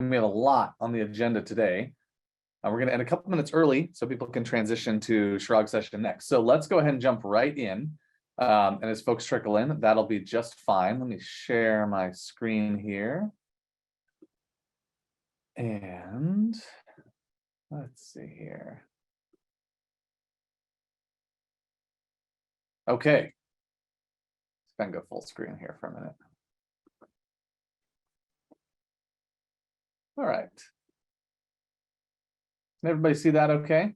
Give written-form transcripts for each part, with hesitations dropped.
and we have a lot on the agenda today. We're going to end a couple minutes early so people can transition to Chirag's session next. So let's go ahead and jump right in. And as folks trickle in, that'll be just fine. Let me share my screen here. And let's see here. Okay. Let's go full screen here for a minute. All right. Can everybody see that okay?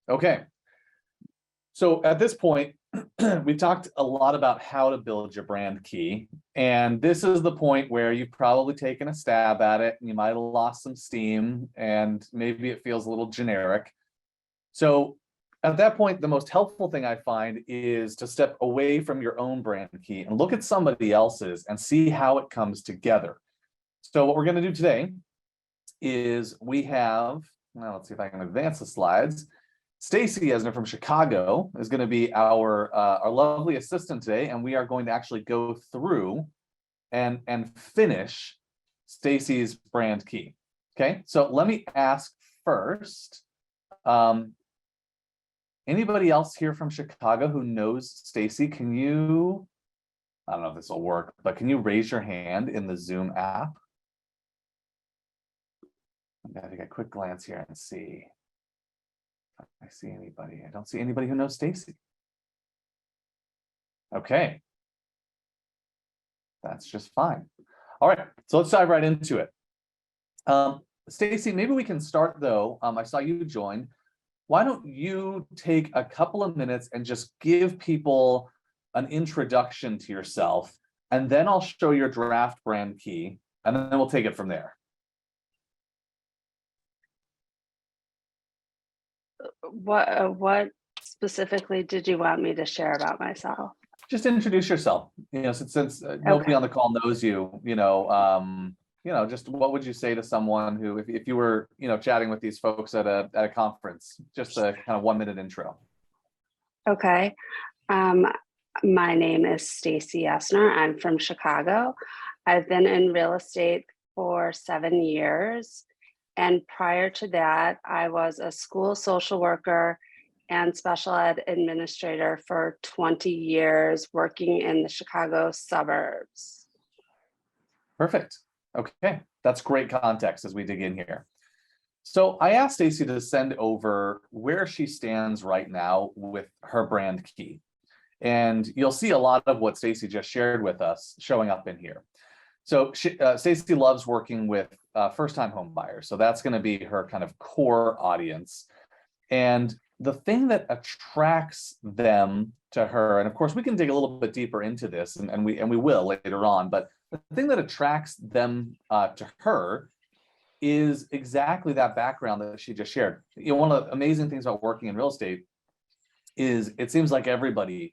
Okay. So at this point, we talked a lot about how to build your brand key. And this is the point where you've probably taken a stab at it and you might have lost some steam and maybe it feels a little generic. So at that point, the most helpful thing I find is to step away from your own brand key and look at somebody else's and see how it comes together. So what we're going to do today is we have, well, let's see if I can advance the slides. Stacy Esner from Chicago is going to be our lovely assistant today, and we are going to actually go through and finish Stacy's brand key. Okay, so let me ask first, anybody else here from Chicago who knows Stacy? Can you, I don't know if this will work, but can you raise your hand in the Zoom app? I'm going to take a quick glance here and see. I see anybody. I don't see anybody who knows Stacy. Okay. That's just fine. All right, so let's dive right into it. Stacy, maybe we can start though. I saw you join. Why don't you take a couple of minutes and just give people an introduction to yourself, and then I'll show your draft brand key, and then we'll take it from there. What specifically did you want me to share about myself? Just introduce yourself. You know, since nobody on the call knows you, just what would you say to someone who, if you were, chatting with these folks at a conference, just a kind of 1 minute intro. Okay. My name is Stacy Esner. I'm from Chicago. I've been in real estate for 7 years. And prior to that, I was a school social worker and special ed administrator for 20 years, working in the Chicago suburbs. Perfect. Okay, that's great context as we dig in here. So I asked Stacy to send over where she stands right now with her brand key. And you'll see a lot of what Stacy just shared with us showing up in here. So Stacy loves working with first-time home buyers. So that's going to be her kind of core audience. And the thing that attracts them to her, and of course we can dig a little bit deeper into this, and we will later on, but the thing that attracts them to her is exactly that background that she just shared. One of the amazing things about working in real estate is it seems like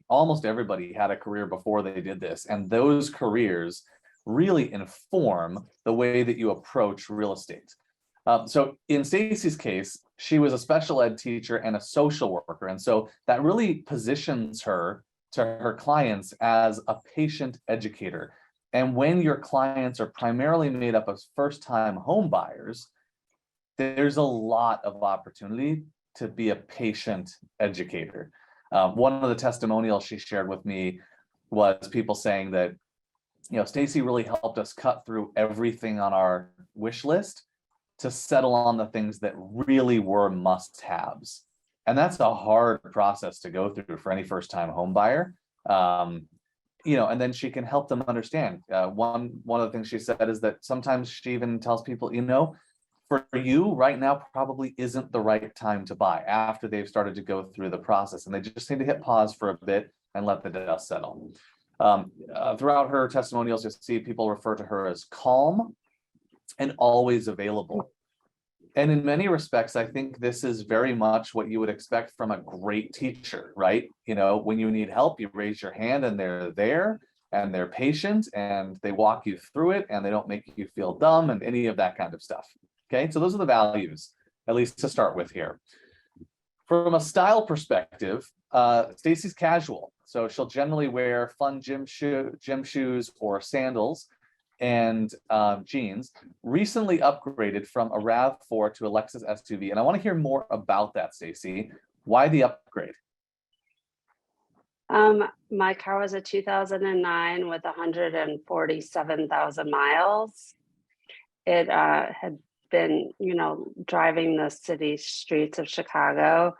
almost everybody had a career before they did this, and those careers really inform the way that you approach real estate. So in Stacy's case, she was a special ed teacher and a social worker. And so that really positions her to her clients as a patient educator. And when your clients are primarily made up of first-time home buyers, there's a lot of opportunity to be a patient educator. One of the testimonials she shared with me was people saying that, Stacy really helped us cut through everything on our wish list to settle on the things that really were must-haves. And that's a hard process to go through for any first-time home buyer. And then she can help them understand. One of the things she said is that sometimes she even tells people, for you right now probably isn't the right time to buy after they've started to go through the process, and they just need to hit pause for a bit and let the dust settle. Throughout her testimonials, you'll see people refer to her as calm and always available. And in many respects, I think this is very much what you would expect from a great teacher, right? When you need help, you raise your hand and they're there and they're patient and they walk you through it and they don't make you feel dumb and any of that kind of stuff. Okay, so those are the values, at least to start with here. From a style perspective, Stacy's casual. So she'll generally wear fun gym shoes or sandals. and jeans, recently upgraded from a RAV4 to a Lexus SUV. And I want to hear more about that, Stacy. Why the upgrade? My car was a 2009 with 147,000 miles. It had been, driving the city streets of Chicago.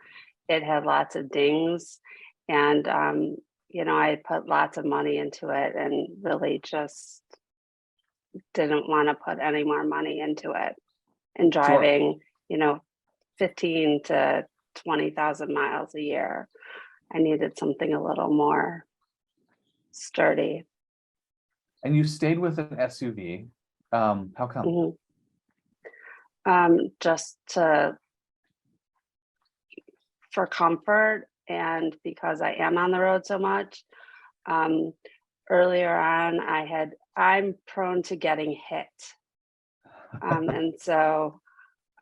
It had lots of dings, and I put lots of money into it, and really just didn't want to put any more money into it. And Sure. driving, 15 to 20,000 miles a year, I needed something a little more sturdy. And you stayed with an SUV. How come? Just for comfort, and because I am on the road so much. Earlier on, I'm prone to getting hit. And so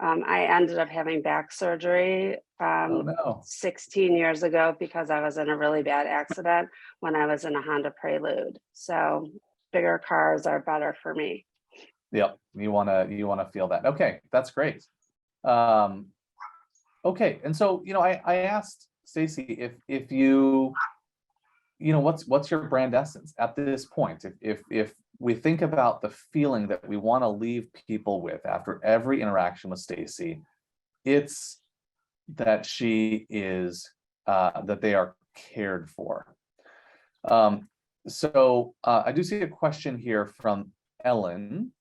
I ended up having back surgery Oh no. 16 years ago because I was in a really bad accident when I was in a Honda Prelude. So bigger cars are better for me. Yep, you wanna feel that. Okay, that's great. Okay, and so I asked Stacy if what's your brand essence at this point? If we think about the feeling that we want to leave people with after every interaction with Stacy, it's that she is that they are cared for. So I do see a question here from Ellen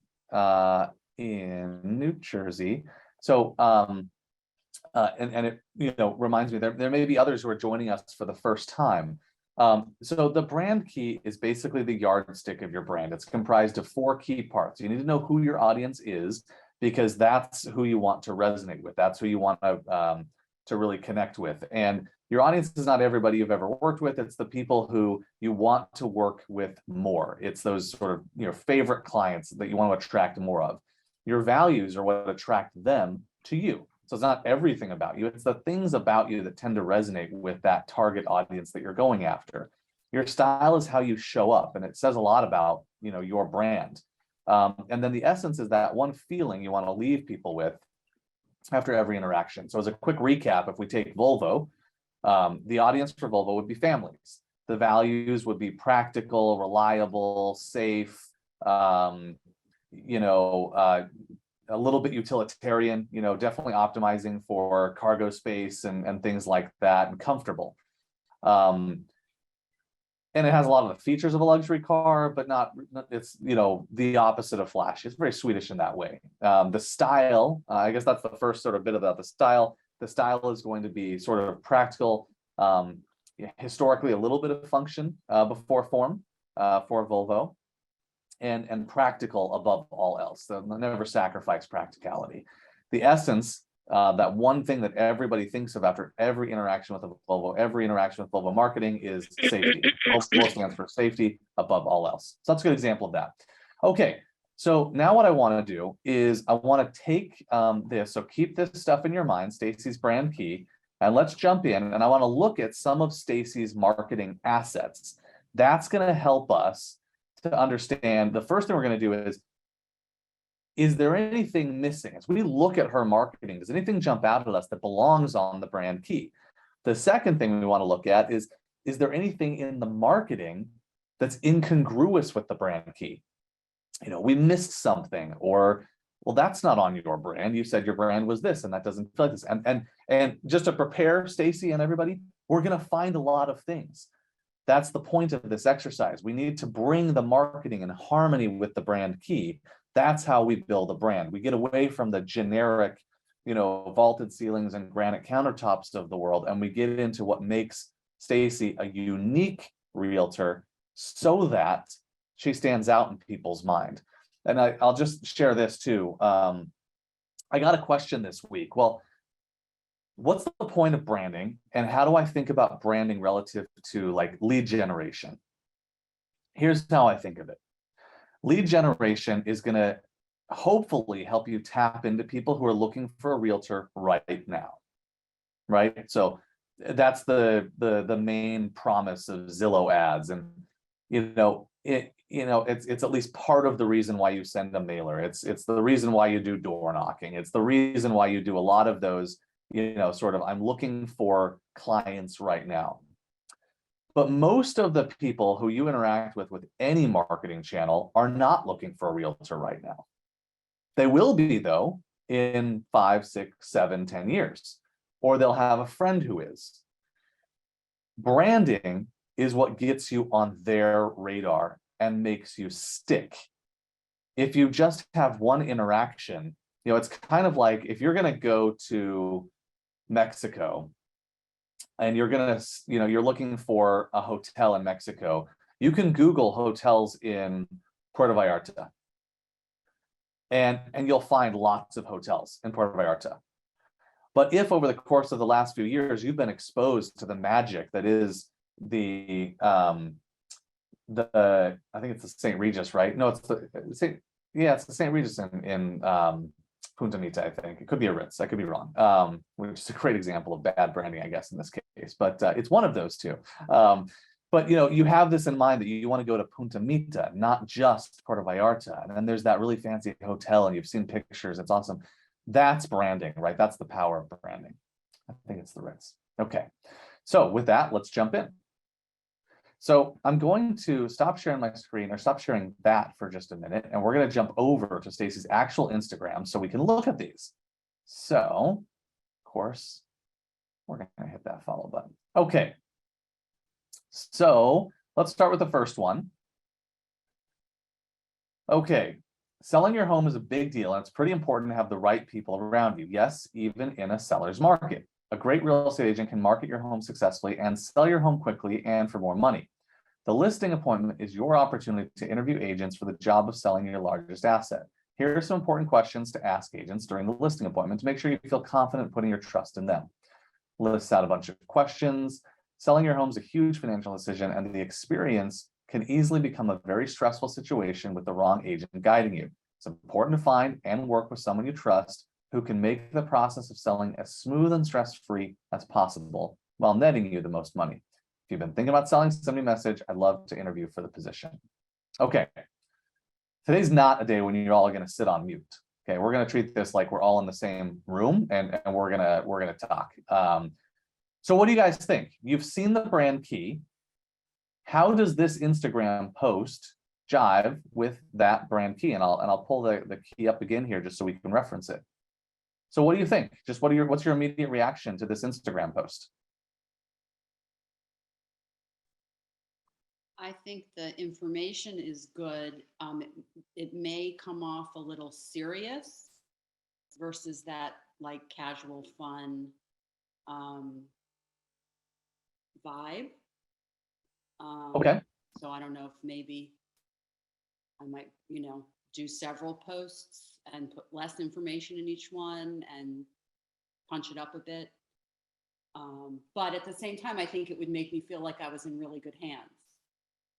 in New Jersey. So and it reminds me there may be others who are joining us for the first time. So the brand key is basically the yardstick of your brand. It's comprised of 4 key parts. You need to know who your audience is, because that's who you want to resonate with. That's who you want to really connect with. And your audience is not everybody you've ever worked with. It's the people who you want to work with more. It's those sort of favorite clients that you want to attract more of. Your values are what attract them to you. So it's not everything about you. It's the things about you that tend to resonate with that target audience that you're going after. Your style is how you show up, and it says a lot about your brand. And then the essence is that one feeling you want to leave people with after every interaction. So as a quick recap, if we take Volvo, the audience for Volvo would be families. The values would be practical, reliable, safe, a little bit utilitarian, definitely optimizing for cargo space and things like that, and comfortable. And it has a lot of the features of a luxury car, but it's the opposite of flashy. It's very Swedish in that way. The style, I guess that's the first sort of bit about the style. The style is going to be sort of practical, historically a little bit of function before form for Volvo. And practical above all else. So never sacrifice practicality. The essence, that one thing that everybody thinks of after every interaction with Volvo, every interaction with Volvo marketing, is safety. Volvo stands for safety above all else. So that's a good example of that. Okay, so now what I want to do is I want to take this. So keep this stuff in your mind, Stacy's brand key, and let's jump in. And I want to look at some of Stacy's marketing assets. That's going to help us to understand. The first thing we're going to do is there anything missing? As we look at her marketing, does anything jump out at us that belongs on the brand key? The second thing we want to look at is there anything in the marketing that's incongruous with the brand key? We missed something, or, well, that's not on your brand. You said your brand was this, and that doesn't feel like this. And just to prepare Stacy and everybody, we're going to find a lot of things. That's the point of this exercise. We need to bring the marketing in harmony with the brand key. That's how we build a brand. We get away from the generic, vaulted ceilings and granite countertops of the world, and we get into what makes Stacy a unique realtor so that she stands out in people's mind. And I'll just share this too. I got a question this week. Well, what's the point of branding, and how do I think about branding relative to like lead generation? Here's how I think of it. Lead generation is going to hopefully help you tap into people who are looking for a realtor right now, right? So that's the main promise of Zillow ads and it's at least part of the reason why you send a mailer. It's the reason why you do door knocking. It's the reason why you do a lot of those, sort of, I'm looking for clients right now. But most of the people who you interact with any marketing channel are not looking for a realtor right now. They will be, though, in 5, 6, 7, 10 years, or they'll have a friend who is. Branding is what gets you on their radar and makes you stick. If you just have one interaction, it's kind of like if you're going to go to Mexico and you're looking for a hotel in Mexico, you can Google hotels in Puerto Vallarta. And you'll find lots of hotels in Puerto Vallarta. But if over the course of the last few years, you've been exposed to the magic that is I think it's the St. Regis, right? No, it's the St. Regis in Punta Mita, I think. It could be a Ritz, I could be wrong, which is a great example of bad branding, I guess, in this case, but it's one of those two. But you have this in mind that you want to go to Punta Mita, not just Puerto Vallarta. And then there's that really fancy hotel and you've seen pictures, it's awesome. That's branding, right? That's the power of branding. I think it's the Ritz. Okay, so with that, let's jump in. So I'm going to stop sharing my screen, or stop sharing that for just a minute, and we're going to jump over to Stacy's actual Instagram so we can look at these. So, of course, we're going to hit that follow button. Okay, so let's start with the first one. Okay, selling your home is a big deal, and it's pretty important to have the right people around you. Yes, even in a seller's market. A great real estate agent can market your home successfully and sell your home quickly and for more money. The listing appointment is your opportunity to interview agents for the job of selling your largest asset. Here are some important questions to ask agents during the listing appointment to make sure you feel confident putting your trust in them. Lists out a bunch of questions. Selling your home is a huge financial decision, and the experience can easily become a very stressful situation with the wrong agent guiding you. It's important to find and work with someone you trust who can make the process of selling as smooth and stress-free as possible while netting you the most money. If you've been thinking about selling, send me a message. I'd love to interview for the position. Okay, today's not a day when you're all going to sit on mute. Okay, we're going to treat this like we're all in the same room and we're gonna talk. So what do you guys think? You've seen the brand key. How does this Instagram post jive with that brand key? And I'll pull the key up again here just so we can reference it. So what do you think? Just what's your immediate reaction to this Instagram post? I think the information is good. It may come off a little serious versus that like casual fun vibe. Okay. So I don't know if maybe I might, do several posts and put less information in each one and punch it up a bit. But at the same time, I think it would make me feel like I was in really good hands.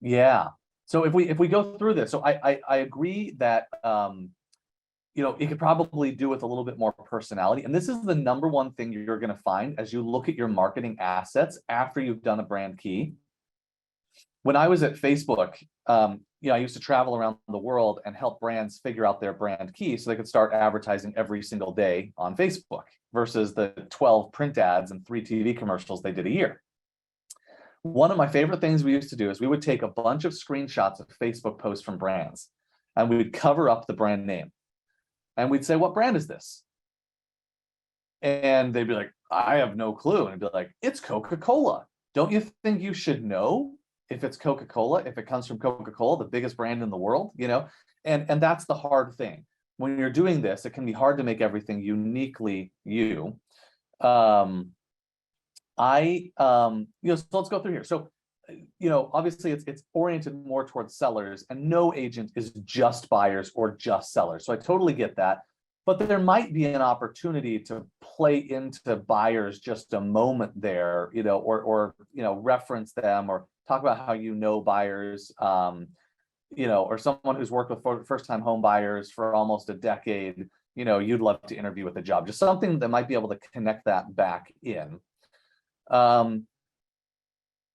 Yeah. So if we go through this, so I agree that it could probably do with a little bit more personality. And this is the number one thing you're going to find as you look at your marketing assets after you've done a brand key. When I was at Facebook, I used to travel around the world and help brands figure out their brand key so they could start advertising every single day on Facebook versus the 12 print ads and 3 TV commercials they did a year. One of my favorite things we used to do is we would take a bunch of screenshots of Facebook posts from brands and we would cover up the brand name. And we'd say, what brand is this? And they'd be like, I have no clue. And I'd be like, it's Coca-Cola. Don't you think you should know if it's Coca-Cola, if it comes from Coca-Cola, the biggest brand in the world, and that's the hard thing. When you're doing this, it can be hard to make everything uniquely you. So let's go through here. So, obviously it's oriented more towards sellers, and no agent is just buyers or just sellers. So I totally get that. But there might be an opportunity to play into buyers just a moment there, or reference them or talk about how buyers, or someone who's worked with first-time home buyers for almost a decade, you'd love to interview with a job. Just something that might be able to connect that back in.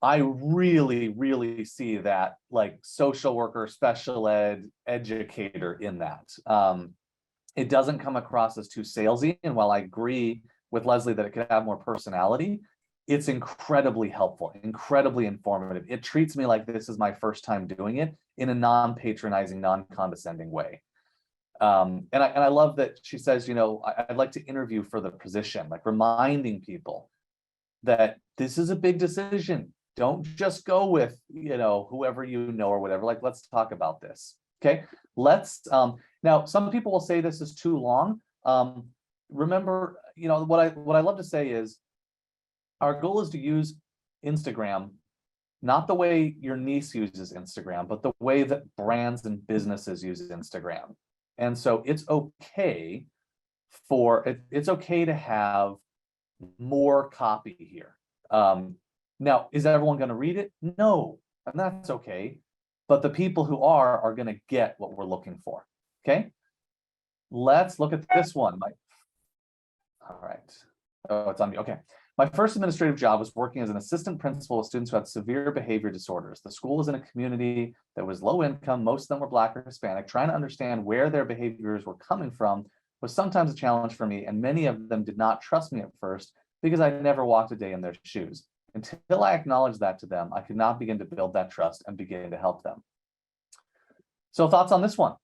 I really, really see that like social worker, special ed, educator in that. It doesn't come across as too salesy. And while I agree with Leslie that it could have more personality, it's incredibly helpful, incredibly informative. It treats me like this is my first time doing it in a non-patronizing, non-condescending way. And I love that she says, you know, I'd like to interview for the position, like reminding people that this is a big decision. Don't just go with, you know, whoever you know or whatever. Like, let's talk about this. Okay. Let's now some people will say this is too long. Remember, you know, what I love to say is our goal is to use Instagram, not the way your niece uses Instagram, but the way that brands and businesses use Instagram. And so it's okay it's okay to have more copy here. Now, is everyone going to read it? No, and that's okay. But the people who are going to get what we're looking for. Okay. Let's look at this one. All right. Oh, it's on me. Okay. My first administrative job was working as an assistant principal with students who had severe behavior disorders. The school was in a community that was low income. Most of them were Black or Hispanic. Trying to understand where their behaviors were coming from was sometimes a challenge for me, and many of them did not trust me at first because I never walked a day in their shoes. Until I acknowledged that to them, I could not begin to build that trust and begin to help them. So thoughts on this one?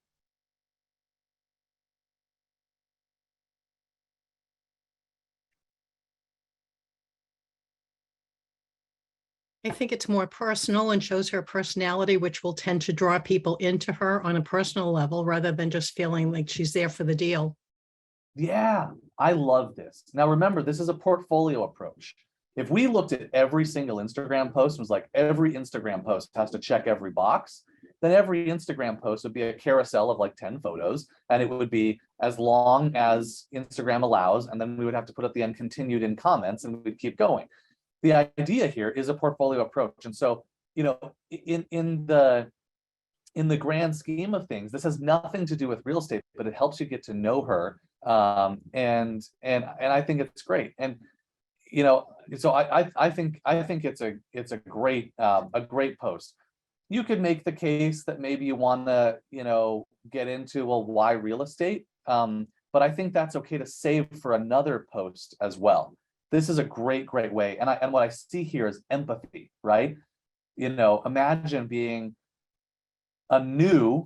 I think it's more personal and shows her personality, which will tend to draw people into her on a personal level rather than just feeling like she's there for the deal. Yeah, I love this. Now, remember, this is a portfolio approach. If we looked at every single Instagram post and was like, every Instagram post has to check every box, then every Instagram post would be a carousel of like 10 photos, and it would be as long as Instagram allows, and then we would have to put at the end continued in comments, and we'd keep going. The idea here is a portfolio approach. And so, you know, in the grand scheme of things, this has nothing to do with real estate, but it helps you get to know her. And I think it's great. And you know, so I think it's a great post. You could make the case that maybe you want to, you know, get into, well, why real estate? But I think that's okay to save for another post as well. This is a great way. And what I see here is empathy, right? You know, imagine being a new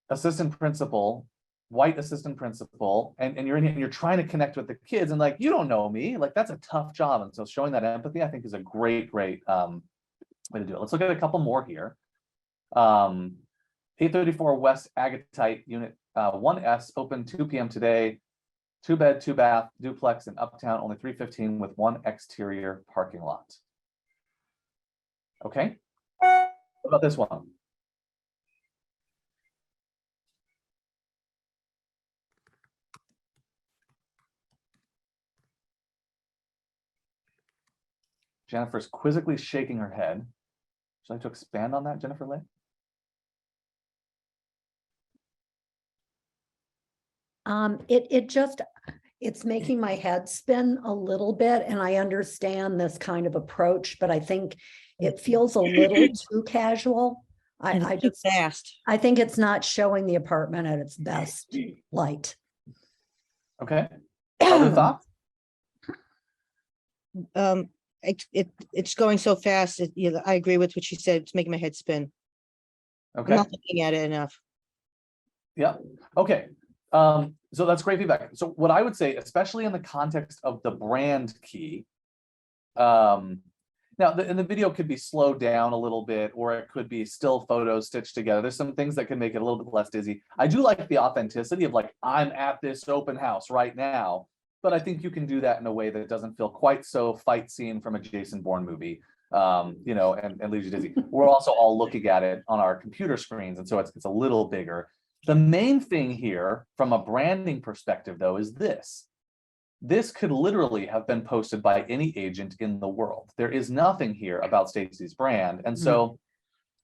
assistant principal, white assistant principal, and you're in here and you're trying to connect with the kids, and like, you don't know me, like that's a tough job. And so showing that empathy, I think, is a great way to do it. Let's look at a couple more here. 834 West Agatite Unit 1S, open 2 p.m. today. 2-bed, 2-bath, duplex in Uptown, only $315 with 1 exterior parking lot. Okay. What about this one? Jennifer's quizzically shaking her head. Would you like to expand on that, Jennifer Lay? It's making my head spin a little bit, and I understand this kind of approach, but I think it feels a little too casual. I just fast. I think it's not showing the apartment at its best light. Okay. Other thoughts? It's going so fast. I agree with what she said. It's making my head spin. Okay. I'm not looking at it enough. Yeah. Okay. So that's great feedback. So what I would say, especially in the context of the brand key, now the video could be slowed down a little bit, or it could be still photos stitched together. There's some things that can make it a little bit less dizzy. I do like the authenticity of like, I'm at this open house right now, but I think you can do that in a way that doesn't feel quite so fight scene from a Jason Bourne movie, you know, and leaves you dizzy. We're also all looking at it on our computer screens, and so it's a little bigger. The main thing here from a branding perspective, though, is this. This could literally have been posted by any agent in the world. There is nothing here about Stacey's brand. And so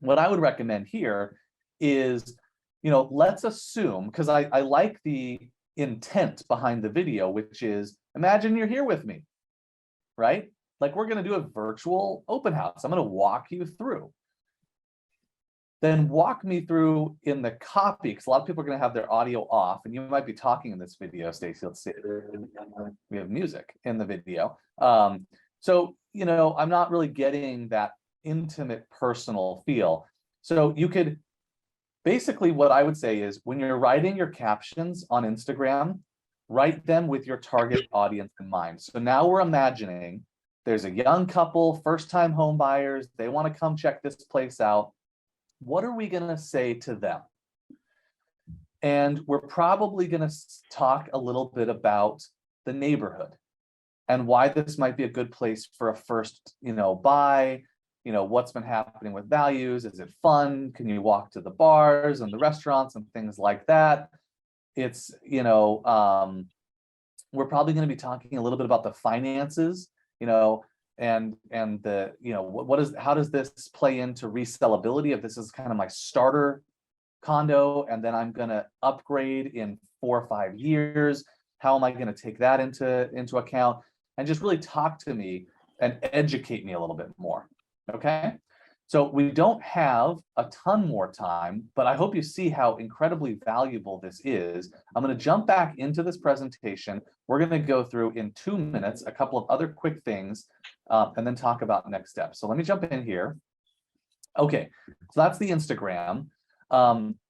what I would recommend here is, you know, let's assume, because I like the intent behind the video, which is, imagine you're here with me, right? like we're going to do a virtual open house. I'm going to walk you through. Then walk me through in the copy, because a lot of people are going to have their audio off, and you might be talking in this video, Stacy. Let's see. We have music in the video. So, you know, I'm not really getting that intimate personal feel. So you could, basically what I would say is when you're writing your captions on Instagram, write them with your target audience in mind. So now we're imagining there's a young couple, first-time home buyers, they want to come check this place out. What are we going to say to them? And we're probably going to talk a little bit about the neighborhood and why this might be a good place for a first, you know, buy. You know, what's been happening with values? Is it fun? Can you walk to the bars and the restaurants and things like that? It's, you know, we're probably going to be talking a little bit about the finances, you know, and the, you know, how does this play into resellability? If this is kind of my starter condo and then I'm going to upgrade in 4 or 5 years, how am I going to take that into account? And just really talk to me and educate me a little bit more. Okay, so we don't have a ton more time, but I hope you see how incredibly valuable this is. I'm going to jump back into this presentation. We're going to go through in 2 minutes a couple of other quick things and then talk about next steps. So let me jump in here. Okay, so that's the Instagram.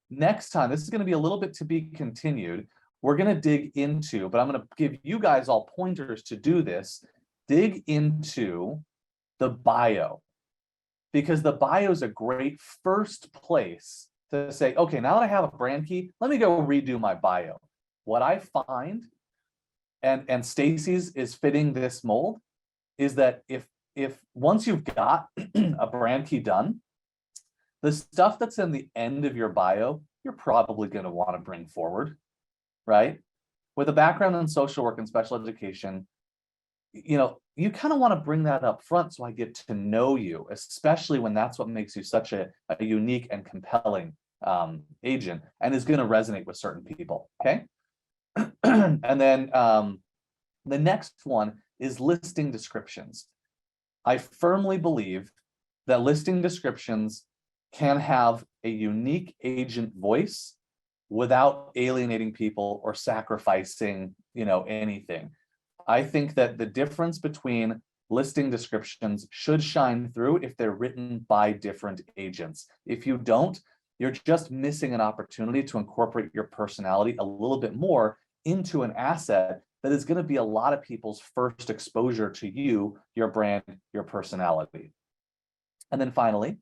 Next time, this is going to be a little bit to be continued. We're going to dig into, but I'm going to give you guys all pointers to do this, dig into the bio. Because the bio is a great first place to say, okay, now that I have a brand key, let me go redo my bio. What I find, and Stacy's is fitting this mold, is that if once you've got a brand key done, the stuff that's in the end of your bio, you're probably going to want to bring forward, right? With a background in social work and special education, you know, you kind of want to bring that up front so I get to know you, especially when that's what makes you such a unique and compelling agent and is going to resonate with certain people. Okay. And then the next one is listing descriptions. I firmly believe that listing descriptions can have a unique agent voice without alienating people or sacrificing, you know, anything. I think that the difference between listing descriptions should shine through if they're written by different agents. If you don't, you're just missing an opportunity to incorporate your personality a little bit more into an asset that is going to be a lot of people's first exposure to you, your brand, your personality. And then finally,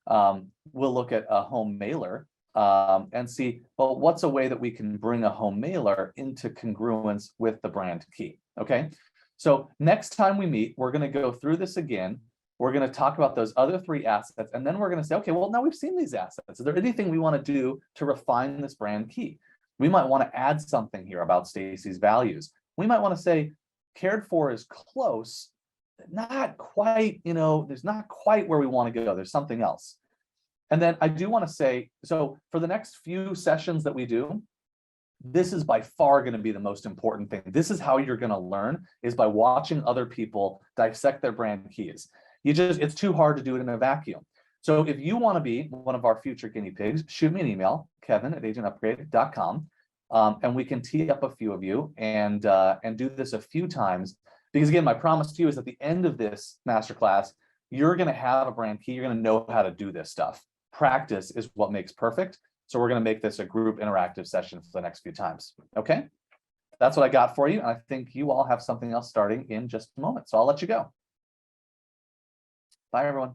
we'll look at a home mailer and see, well, what's a way that we can bring a home mailer into congruence with the brand key? Okay, so next time we meet, we're going to go through this again. We're going to talk about those other 3 assets, and then we're going to say, okay, well, now we've seen these assets. Is there anything we want to do to refine this brand key? We might want to add something here about Stacy's values. We might want to say cared for is close, not quite, you know, there's not quite where we want to go. There's something else. And then I do want to say, so for the next few sessions that we do, this is by far going to be the most important thing. This is how you're going to learn, is by watching other people dissect their brand keys. It's too hard to do it in a vacuum. So if you want to be one of our future guinea pigs, shoot me an email, kevin@agentupgrade.com, and we can tee up a few of you and do this a few times. Because again, my promise to you is at the end of this masterclass, you're going to have a brand key. You're going to know how to do this stuff. Practice is what makes perfect. So we're going to make this a group interactive session for the next few times. Okay, that's what I got for you. I think you all have something else starting in just a moment. So I'll let you go. Bye, everyone.